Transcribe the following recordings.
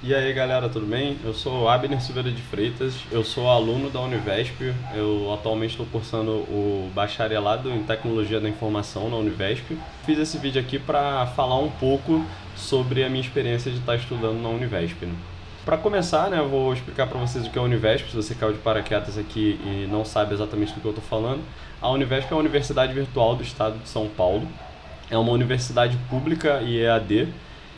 E aí galera, tudo bem? Eu sou Abner Silveira de Freitas, eu sou aluno da Univesp, eu atualmente estou cursando o bacharelado em Tecnologia da Informação na Univesp. Fiz esse vídeo aqui para falar um pouco sobre a minha experiência de estar estudando na Univesp, né? Para começar, né, eu vou explicar para vocês o que é a Univesp, se você caiu de paraquedas aqui e não sabe exatamente do que eu estou falando. A Univesp é a Universidade Virtual do Estado de São Paulo, é uma universidade pública e EAD.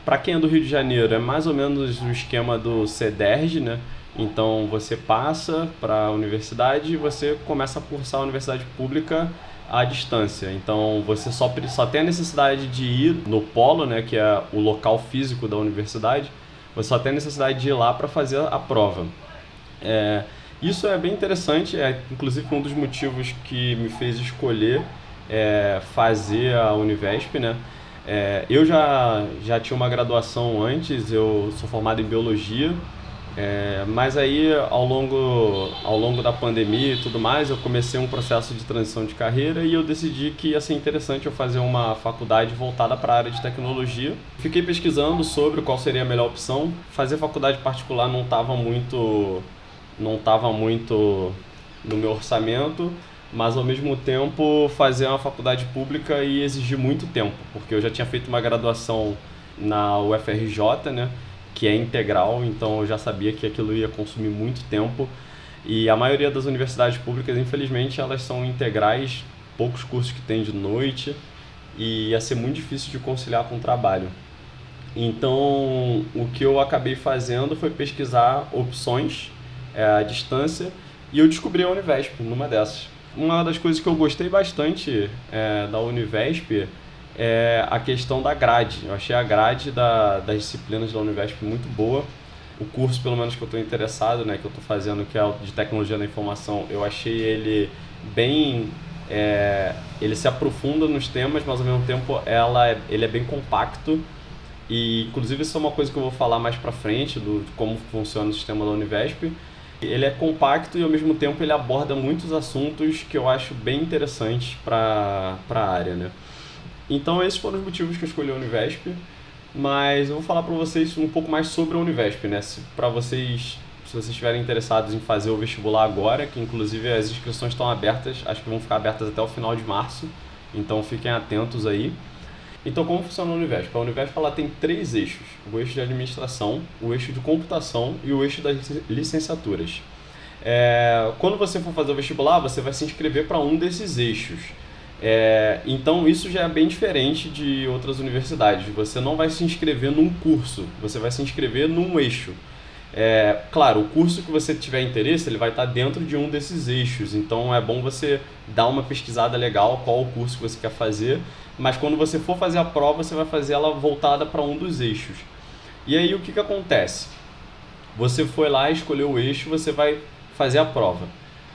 Para quem é do Rio de Janeiro, é mais ou menos o esquema do CEDERJ, né? Então você passa para a universidade e você começa a cursar a universidade pública à distância. Então você só tem a necessidade de ir no polo, né, que é o local físico da universidade, você só tem a necessidade de ir lá para fazer a prova. Isso é bem interessante, inclusive um dos motivos que me fez escolher fazer a Univesp, né? Eu já tinha uma graduação antes, eu sou formado em Biologia, mas aí ao longo da pandemia e tudo mais, eu comecei um processo de transição de carreira e eu decidi que ia ser interessante eu fazer uma faculdade voltada para a área de tecnologia. Fiquei pesquisando sobre qual seria a melhor opção. Fazer faculdade particular não estava muito no meu orçamento, mas ao mesmo tempo fazer uma faculdade pública ia exigir muito tempo, porque eu já tinha feito uma graduação na UFRJ, né, que é integral, então eu já sabia que aquilo ia consumir muito tempo. E a maioria das universidades públicas, infelizmente, elas são integrais, poucos cursos que tem de noite, e ia ser muito difícil de conciliar com o trabalho. Então, o que eu acabei fazendo foi pesquisar opções à distância e eu descobri a Univesp numa dessas. Uma das coisas que eu gostei bastante da Univesp é a questão da grade. Eu achei a grade das disciplinas da Univesp muito boa. O curso, pelo menos que eu estou interessado, né, que eu estou fazendo, que é o de Tecnologia da Informação, eu achei ele bem... ele se aprofunda nos temas, mas ao mesmo tempo ele é bem compacto. E inclusive isso é uma coisa que eu vou falar mais pra frente, de como funciona o sistema da Univesp. Ele é compacto e ao mesmo tempo ele aborda muitos assuntos que eu acho bem interessantes para a área, né? Então esses foram os motivos que eu escolhi a Univesp, mas eu vou falar para vocês um pouco mais sobre a Univesp, né? Se vocês estiverem interessados em fazer o vestibular agora, que inclusive as inscrições estão abertas, acho que vão ficar abertas até o final de março, então fiquem atentos aí. Então, como funciona a Univesp? A Univesp ela tem três eixos: o eixo de administração, o eixo de computação e o eixo das licenciaturas. Quando você for fazer o vestibular, você vai se inscrever para um desses eixos. Então, isso já é bem diferente de outras universidades. Você não vai se inscrever num curso, você vai se inscrever num eixo. Claro, o curso que você tiver interesse, ele vai estar dentro de um desses eixos, então é bom você dar uma pesquisada legal qual o curso que você quer fazer, mas quando você for fazer a prova, você vai fazer ela voltada para um dos eixos. E aí o que acontece? Você foi lá, escolheu o eixo, você vai fazer a prova.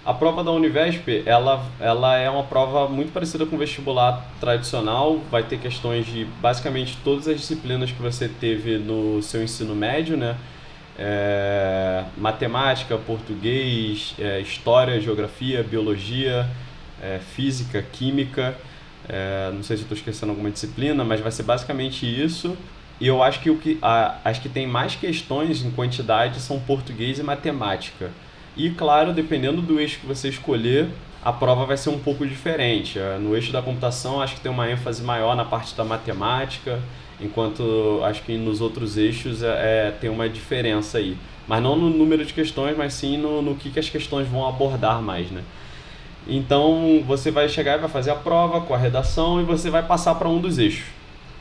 A prova da Univesp, ela é uma prova muito parecida com o vestibular tradicional, vai ter questões de basicamente todas as disciplinas que você teve no seu ensino médio, né? Matemática, português, história, geografia, biologia, física, química, não sei se eu estou esquecendo alguma disciplina, mas vai ser basicamente isso. E eu acho que as que tem mais questões em quantidade são português e matemática. E claro, dependendo do eixo que você escolher, a prova vai ser um pouco diferente. No eixo da computação, acho que tem uma ênfase maior na parte da matemática, enquanto acho que nos outros eixos tem uma diferença aí. Mas não no número de questões, mas sim no que as questões vão abordar mais, né? Então você vai chegar e vai fazer a prova com a redação e você vai passar para um dos eixos.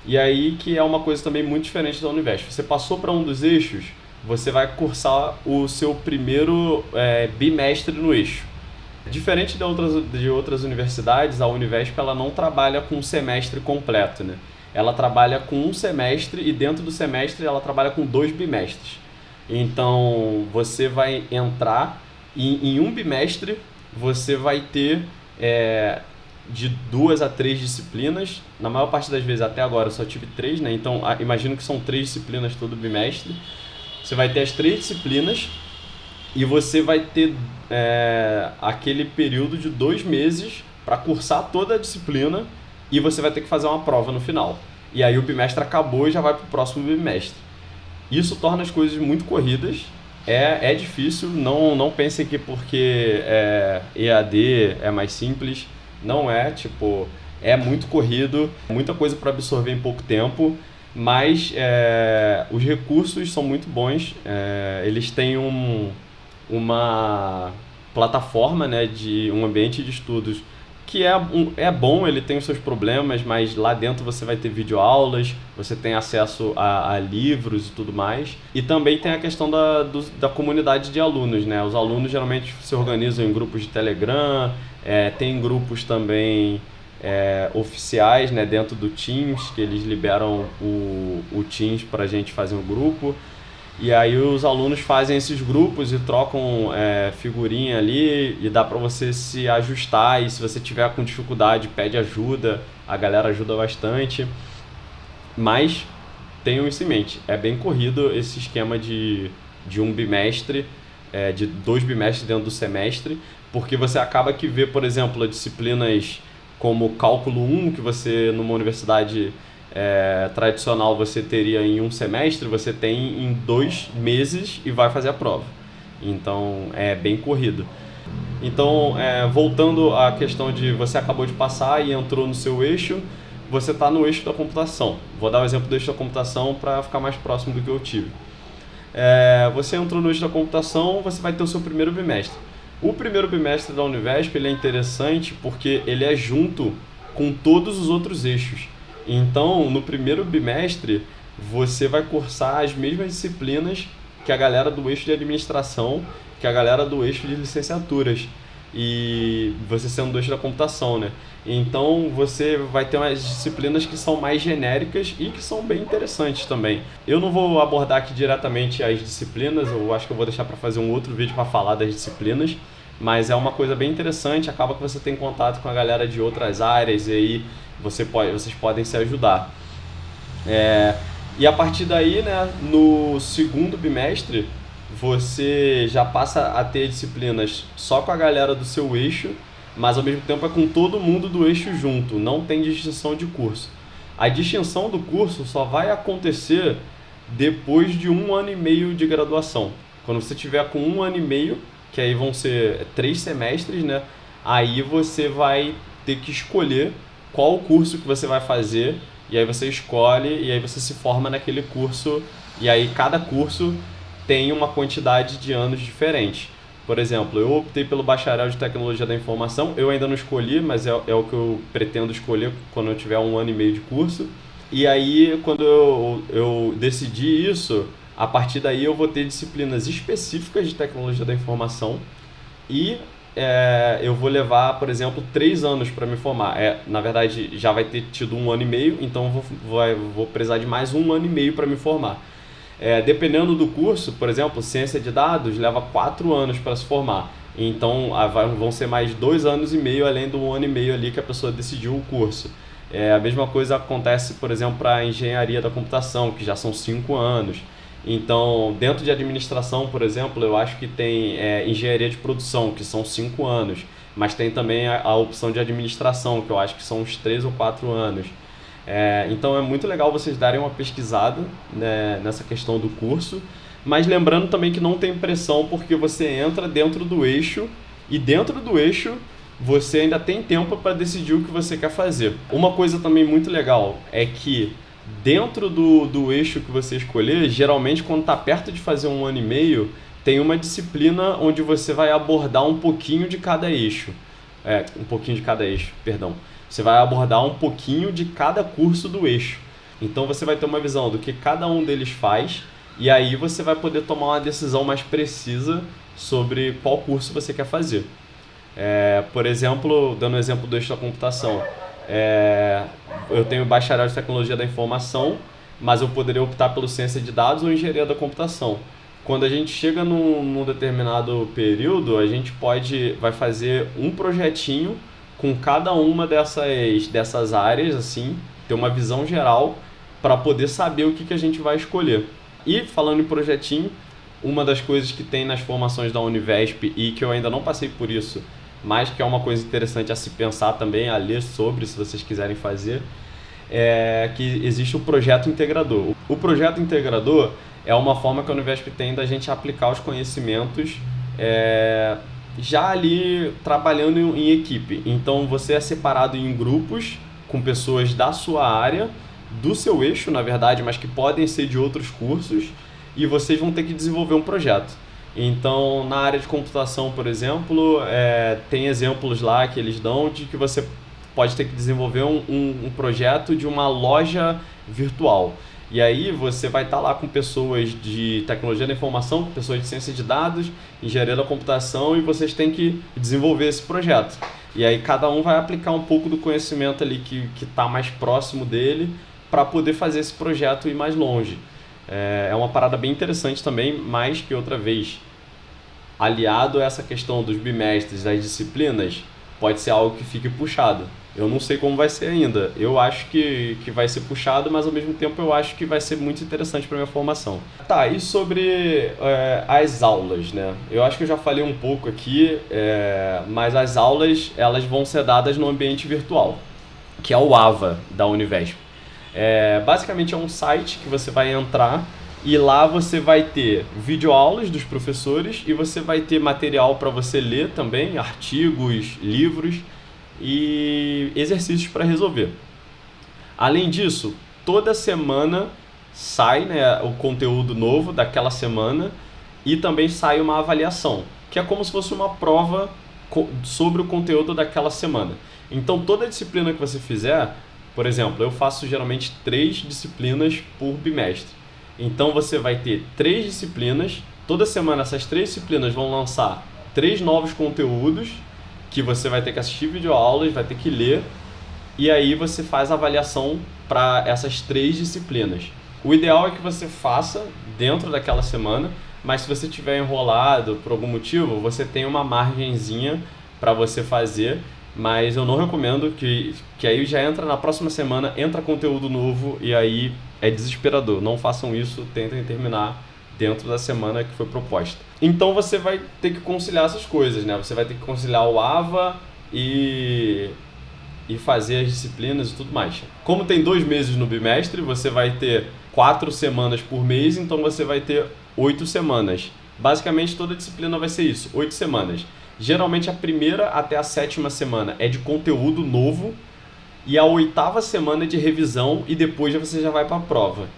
E aí que é uma coisa também muito diferente da Univesp. Você passou para um dos eixos, você vai cursar o seu primeiro bimestre no eixo. Diferente de outras universidades, a Univesp ela não trabalha com um semestre completo, né? Ela trabalha com um semestre e dentro do semestre ela trabalha com 2 bimestres. Então você vai entrar e em um bimestre você vai ter de 2 a 3 disciplinas. Na maior parte das vezes até agora eu só tive 3, né? Então imagino que são 3 disciplinas todo bimestre. Você vai ter as 3 disciplinas e você vai ter aquele período de 2 meses para cursar toda a disciplina e você vai ter que fazer uma prova no final. E aí o bimestre acabou e já vai para o próximo bimestre. Isso torna as coisas muito corridas. É difícil, não pensem que porque EAD é mais simples. Não é, tipo, é muito corrido, muita coisa para absorver em pouco tempo, mas os recursos são muito bons. Eles têm uma plataforma, né, de um ambiente de estudos que é bom, ele tem os seus problemas, mas lá dentro você vai ter videoaulas, você tem acesso a livros e tudo mais. E também tem a questão da comunidade de alunos, né? Os alunos geralmente se organizam em grupos de Telegram, tem grupos também oficiais, né, dentro do Teams, que eles liberam o Teams para a gente fazer um grupo. E aí os alunos fazem esses grupos e trocam figurinha ali e dá para você se ajustar, e se você tiver com dificuldade pede ajuda, a galera ajuda bastante. Mas tenham isso em mente, é bem corrido esse esquema de um bimestre, de 2 bimestres dentro do semestre, porque você acaba que vê, por exemplo, disciplinas como cálculo 1, que você numa universidade tradicional você teria em um semestre, você tem em 2 meses e vai fazer a prova. Então é bem corrido. Então, voltando à questão de você acabou de passar e entrou no seu eixo, você está no eixo da computação. Vou dar o exemplo do eixo da computação para ficar mais próximo do que eu tive. Você entrou no eixo da computação, você vai ter o seu primeiro bimestre. O primeiro bimestre da Univesp ele é interessante porque ele é junto com todos os outros eixos. Então, no primeiro bimestre, você vai cursar as mesmas disciplinas que a galera do eixo de administração, que a galera do eixo de licenciaturas, e você sendo do eixo da computação, né? Então, você vai ter umas disciplinas que são mais genéricas e que são bem interessantes também. Eu não vou abordar aqui diretamente as disciplinas, eu acho que eu vou deixar para fazer um outro vídeo para falar das disciplinas, mas é uma coisa bem interessante, acaba que você tem contato com a galera de outras áreas e aí vocês podem se ajudar. E a partir daí, né, no segundo bimestre, você já passa a ter disciplinas só com a galera do seu eixo, mas ao mesmo tempo é com todo mundo do eixo junto, não tem distinção de curso. A distinção do curso só vai acontecer depois de 1 ano e meio de graduação. Quando você tiver com 1 ano e meio, que aí vão ser 3 semestres, né, aí você vai ter que escolher qual curso que você vai fazer, e aí você escolhe, e aí você se forma naquele curso, e aí cada curso tem uma quantidade de anos diferente. Por exemplo, eu optei pelo Bacharel de Tecnologia da Informação, eu ainda não escolhi, mas é o que eu pretendo escolher quando eu tiver 1 ano e meio de curso. E aí, quando eu decidi isso, a partir daí eu vou ter disciplinas específicas de Tecnologia da Informação e eu vou levar, por exemplo, 3 anos para me formar. Na verdade, já vai ter tido 1 ano e meio, então vou precisar de mais 1 ano e meio para me formar. Dependendo do curso, por exemplo, ciência de dados leva 4 anos para se formar. Então vão ser mais 2 anos e meio além do 1 ano e meio ali que a pessoa decidiu o curso. A mesma coisa acontece, por exemplo, para a engenharia da computação, que já são 5 anos. Então, dentro de administração, por exemplo, eu acho que tem engenharia de produção, que são 5 anos. Mas tem também a opção de administração, que eu acho que são uns 3 ou 4 anos. Então é muito legal vocês darem uma pesquisada, né, nessa questão do curso, mas lembrando também que não tem pressão, porque você entra dentro do eixo e dentro do eixo você ainda tem tempo para decidir o que você quer fazer. Uma coisa também muito legal é que dentro do eixo que você escolher, geralmente quando está perto de fazer 1 ano e meio, tem uma disciplina onde você vai abordar um pouquinho de cada eixo. Você vai abordar um pouquinho de cada curso do eixo. Então você vai ter uma visão do que cada um deles faz e aí você vai poder tomar uma decisão mais precisa sobre qual curso você quer fazer. Por exemplo, dando o exemplo do eixo da computação, eu tenho bacharel de Tecnologia da Informação, mas eu poderia optar pelo Ciência de Dados ou Engenharia da Computação. Quando a gente chega num determinado período, a gente vai fazer um projetinho com cada uma dessas áreas, assim, ter uma visão geral para poder saber o que a gente vai escolher. E falando em projetinho, uma das coisas que tem nas formações da Univesp e que eu ainda não passei por isso, mas que é uma coisa interessante a se pensar também, a ler sobre, se vocês quiserem fazer, é que existe o projeto integrador. O projeto integrador é uma forma que a Univesp tem da gente aplicar os conhecimentos já ali trabalhando em equipe. Então você é separado em grupos com pessoas da sua área, do seu eixo, na verdade, mas que podem ser de outros cursos, e vocês vão ter que desenvolver um projeto. Então, na área de computação, por exemplo, tem exemplos lá que eles dão de que você pode ter que desenvolver um projeto de uma loja virtual. E aí você vai estar lá com pessoas de tecnologia da informação, com pessoas de ciência de dados, engenharia da computação, e vocês têm que desenvolver esse projeto. E aí cada um vai aplicar um pouco do conhecimento ali que está mais próximo dele para poder fazer esse projeto ir mais longe. É uma parada bem interessante também, mais que outra vez, aliado a essa questão dos bimestres, das disciplinas, pode ser algo que fique puxado. Eu não sei como vai ser ainda. Eu acho que vai ser puxado, mas ao mesmo tempo eu acho que vai ser muito interessante para minha formação. Tá, e sobre as aulas, né? Eu acho que eu já falei um pouco aqui, mas as aulas elas vão ser dadas no ambiente virtual, que é o AVA da Univesp. Basicamente é um site que você vai entrar e lá você vai ter videoaulas dos professores e você vai ter material para você ler também, artigos, livros e exercícios para resolver. Além disso, toda semana sai, né, o conteúdo novo daquela semana e também sai uma avaliação, que é como se fosse uma prova sobre o conteúdo daquela semana. Então toda disciplina que você fizer, por exemplo, eu faço geralmente 3 disciplinas por bimestre. Então você vai ter 3 disciplinas, toda semana essas 3 disciplinas vão lançar 3 novos conteúdos que você vai ter que assistir videoaulas, vai ter que ler, e aí você faz a avaliação para essas 3 disciplinas. O ideal é que você faça dentro daquela semana, mas se você estiver enrolado por algum motivo, você tem uma margenzinha para você fazer, mas eu não recomendo que aí já entra na próxima semana, entra conteúdo novo e aí é desesperador. Não façam isso, tentem terminar dentro da semana que foi proposta. Então você vai ter que conciliar essas coisas, né? Você vai ter que conciliar o AVA e fazer as disciplinas e tudo mais. Como tem 2 meses no bimestre, você vai ter 4 semanas por mês, então você vai ter 8 semanas. Basicamente toda disciplina vai ser isso, 8 semanas. Geralmente a primeira até a 7ª semana é de conteúdo novo e a 8ª semana é de revisão e depois você já vai para a prova.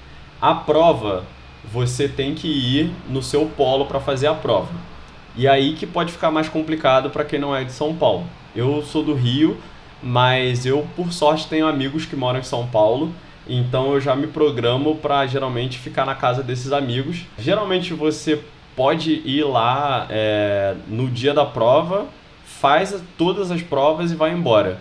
A prova você tem que ir no seu polo para fazer a prova. E aí que pode ficar mais complicado para quem não é de São Paulo. Eu sou do Rio, mas eu por sorte tenho amigos que moram em São Paulo, então eu já me programo para geralmente ficar na casa desses amigos. Geralmente você pode ir lá no dia da prova, faz todas as provas e vai embora.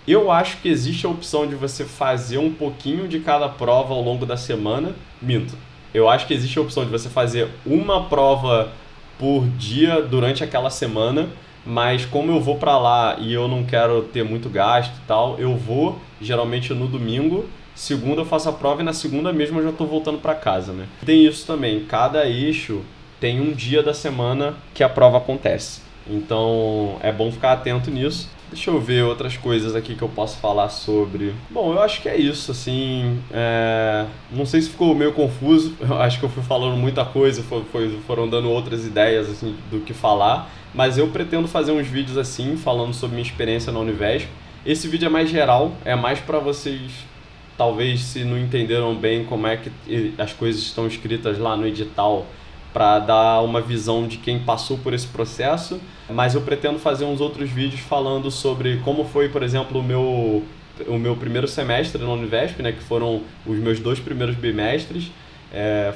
Eu acho que existe a opção de você fazer um pouquinho de cada prova ao longo da semana. Minto. Eu acho que existe a opção de você fazer uma prova por dia durante aquela semana, mas como eu vou para lá e eu não quero ter muito gasto e tal, eu vou geralmente no domingo, segunda eu faço a prova e na segunda mesmo eu já estou voltando para casa, né? Tem isso também, cada eixo tem um dia da semana que a prova acontece. Então é bom ficar atento nisso. Deixa eu ver outras coisas aqui que eu posso falar sobre. Bom, eu acho que é isso, assim. Não sei se ficou meio confuso. Eu acho que eu fui falando muita coisa, foram dando outras ideias assim, do que falar. Mas eu pretendo fazer uns vídeos assim, falando sobre minha experiência na Univesp. Esse vídeo é mais geral, é mais para vocês, talvez, se não entenderam bem como é que as coisas estão escritas lá no edital, para dar uma visão de quem passou por esse processo, mas eu pretendo fazer uns outros vídeos falando sobre como foi, por exemplo, o meu primeiro semestre na Univesp, né, que foram os meus 2 primeiros bimestres.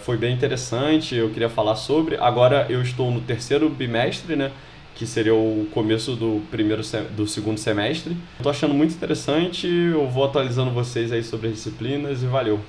Foi bem interessante, eu queria falar sobre. Agora eu estou no 3º bimestre, né, que seria o começo do segundo semestre. Estou achando muito interessante, eu vou atualizando vocês aí sobre as disciplinas e valeu!